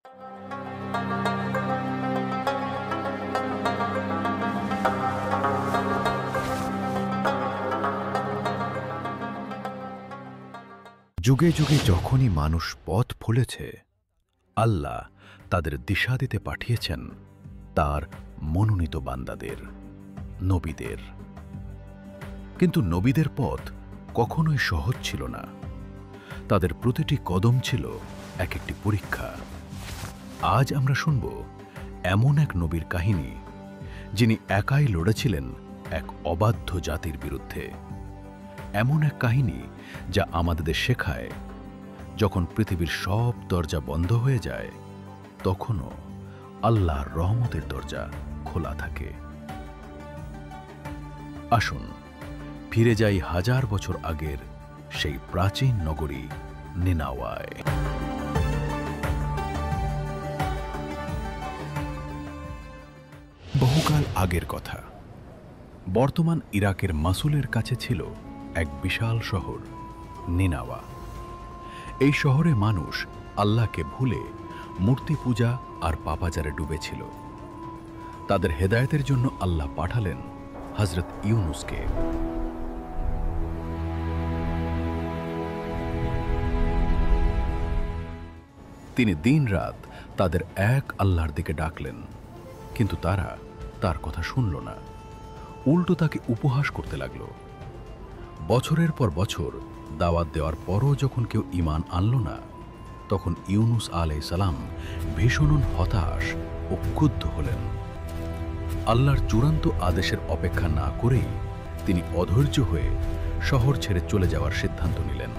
যুগে যুগে যখনই মানুষ পথ ভুলেছে, আল্লাহ তাদের দিশা দিতে পাঠিয়েছেন তার মনোনীত বান্দাদের, নবীদের। কিন্তু নবীদের পথ কখনোই সহজ ছিল না। তাদের প্রতিটি কদম ছিল এক একটি পরীক্ষা। আজ আমরা শুনব এমন এক নবীর কাহিনী, যিনি একাই লড়েছিলেন এক অবাধ্য জাতির বিরুদ্ধে। এমন এক কাহিনী যা আমাদের শেখায়, যখন পৃথিবীর সব দরজা বন্ধ হয়ে যায়, তখনও আল্লাহর রহমতের দরজা খোলা থাকে। আসুন ফিরে যাই হাজার বছর আগের সেই প্রাচীন নগরী নিনাওয়ায়। বহুকাল আগের কথা। বর্তমান ইরাকের মাসুলের কাছে ছিল এক বিশাল শহর নিনাওয়া। এই শহরে মানুষ আল্লাহকে ভুলে মূর্তি পূজা আর পাপাচারে ডুবেছিল। তাদের হেদায়েতের জন্য আল্লাহ পাঠালেন হযরত ইউনুসকে। তিনি দিন-রাত তাদের এক আল্লাহর দিকে ডাকলেন, কিন্তু তারা তার কথা শুনল না, উল্টো তাকে উপহাস করতে লাগল। বছরের পর বছর দাওয়াত দেওয়ার পরও যখন কেউ ঈমান আনল না, তখন ইউনুস আলাইহিস সালাম ভীষণ হতাশ ও ক্ষুব্ধ হলেন। আল্লাহর চূড়ান্ত আদেশের অপেক্ষা না করেই তিনি অধৈর্য হয়ে শহর ছেড়ে চলে যাওয়ার সিদ্ধান্ত নিলেন।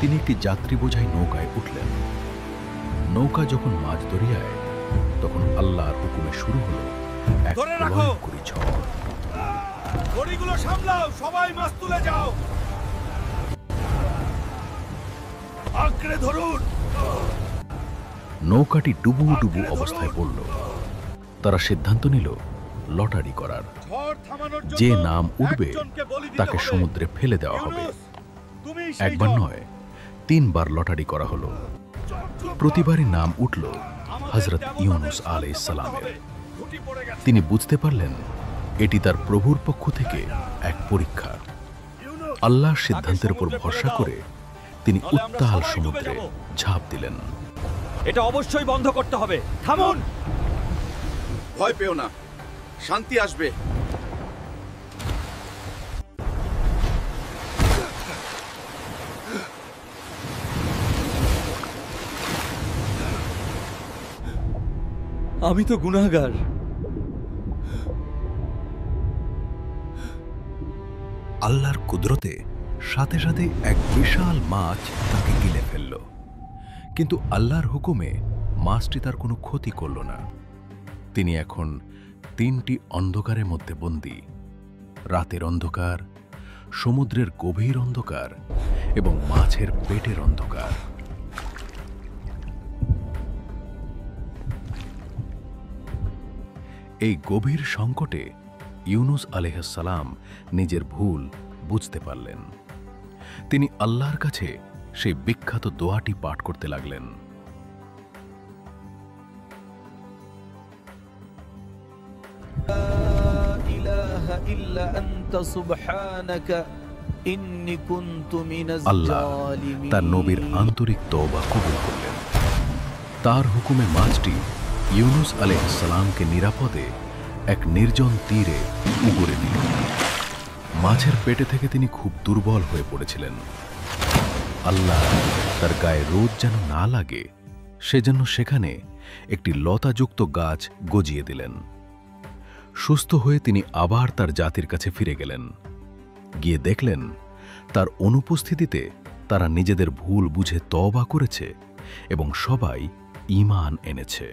তিনি একটি যাত্রী বোঝাই নৌকায় উঠলেন। নৌকা যখন মাঝ দরিয়ায়, তখন আল্লাহর হুকুমে শুরু হলো এক ভয়ঙ্করী ঝড়। দড়িগুলো সামলাও, সবাই মাছ তুলে যাও, আঁকড়ে ধরুন। নৌকাটি ডুবু ডুবু অবস্থায় পড়ল। তারা সিদ্ধান্ত নিল লটারি করার। যে নাম উঠবে তাকে সমুদ্রে ফেলে দেওয়া হবে। একবার নয়, 3 বার লটারি করা হলো। প্রতিবারই নাম উঠল হযরত ইউনুস আলাইহিস সালামের। তিনি বুঝতে পারলেন এটি তার প্রভুর পক্ষ থেকে এক পরীক্ষা। আল্লাহর সিদ্ধান্তের উপর ভরসা করে তিনি উত্তাল সমুদ্রে ঝাঁপ দিলেন। এটা অবশ্যই বন্ধ করতে হবে। থামুন, ভয় পেও না, শান্তি আসবে। আমি তো গুনাহগার। আল্লাহর কুদরতে সাথে সাথে এক বিশাল মাছ তাকে গিলে ফেলল, কিন্তু আল্লাহর হুকুমে মাছটি তার কোনো ক্ষতি করল না। তিনি এখন 3টি অন্ধকারের মধ্যে বন্দী: রাতের অন্ধকার, সমুদ্রের গভীর অন্ধকার এবং মাছের পেটের অন্ধকার। এই গভীর সংকটে ইউনুস আলাইহিস সালাম নিজের ভুল বুঝতে পারলেন। তিনি আল্লাহর কাছে সেই বিখ্যাত দোয়াটি পাঠ করতে লাগলেন। আল্লাহ তার নবীর আন্তরিক তওবা কবুল করলেন। তার হুকুমে মাছটি ইউনুস আলাইহিস সালামকে নিরাপদে এক নির্জন তীরে উগরে দিল। মাছের পেটে থেকে তিনি খুব দুর্বল হয়ে পড়েছিলেন। আল্লাহ তার গায়ে রোদ যেন না লাগে, সেজন্য সেখানে একটি লতাযুক্ত গাছ গজিয়ে দিলেন। সুস্থ হয়ে তিনি আবার তার জাতির কাছে ফিরে গেলেন। গিয়ে দেখলেন তার অনুপস্থিতিতে তারা নিজেদের ভুল বুঝে তওবা করেছে এবং সবাই ঈমান এনেছে।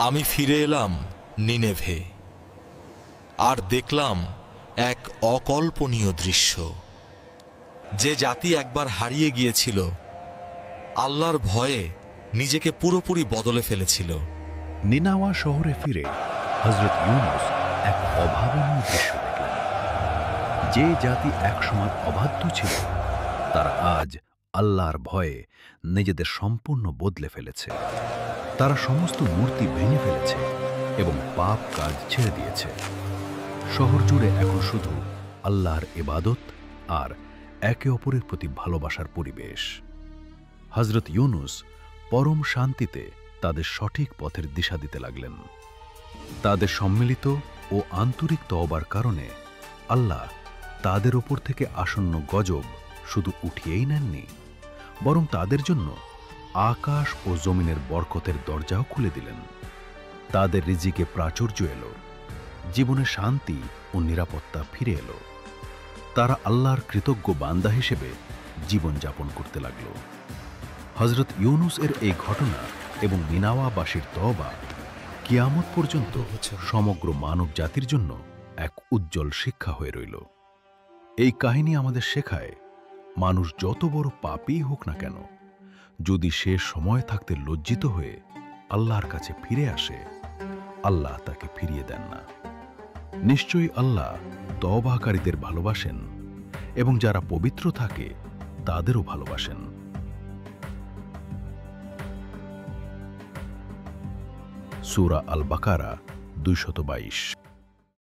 আমি ফিরে এলাম নিনেভে, আর দেখলাম এক অকল্পনীয় দৃশ্য। যে জাতি একবার হারিয়ে গিয়েছিল, আল্লাহর ভয়ে নিজেকে পুরোপুরি বদলে ফেলেছিল। নিনাওয়া শহরে ফিরে হযরত ইউনুস এক অভাবনীয় দৃশ্য দেখলেন। যে জাতি একসময় অবাধ্য ছিল, তারা আজ আল্লাহর ভয়ে নিজেদের সম্পূর্ণ বদলে ফেলেছে। তারা সমস্ত মূর্তি ভেঙে ফেলেছে এবং পাপ কাজ ছেড়ে দিয়েছে। শহর জুড়ে এখন শুধু আল্লাহর ইবাদত আর একে অপরের প্রতি ভালোবাসার পরিবেশ। হযরত ইউনুস পরম শান্তিতে তাদের সঠিক পথের দিশা দিতে লাগলেন। তাদের সম্মিলিত ও আন্তরিক তওবার কারণে আল্লাহ তাদের ওপর থেকে আসন্ন গজব শুধু উঠিয়েই নেননি, বরং তাদের জন্য আকাশ ও জমিনের বরকতের দরজাও খুলে দিলেন। তাদের রিজিকে প্রাচুর্য এলো, জীবনে শান্তি ও নিরাপত্তা ফিরে এলো। তারা আল্লাহর কৃতজ্ঞ বান্দা হিসেবে জীবনযাপন করতে লাগল। হযরত ইউনুস এর এই ঘটনা এবং নিনাওয়াবাসীর তওবা কিয়ামত পর্যন্ত সমগ্র মানব জাতির জন্য এক উজ্জ্বল শিক্ষা হয়ে রইল। এই কাহিনী আমাদের শেখায়, মানুষ যত বড় পাপী হোক না কেন, যদি সে সময় থাকতে লজ্জিত হয়ে আল্লাহর কাছে ফিরে আসে, আল্লাহ তাকে ফিরিয়ে দেন না। নিশ্চয়ই আল্লাহ তওবাকারীদের ভালোবাসেন এবং যারা পবিত্র থাকে তাদেরও ভালোবাসেন। সূরা আল বাকারা 222।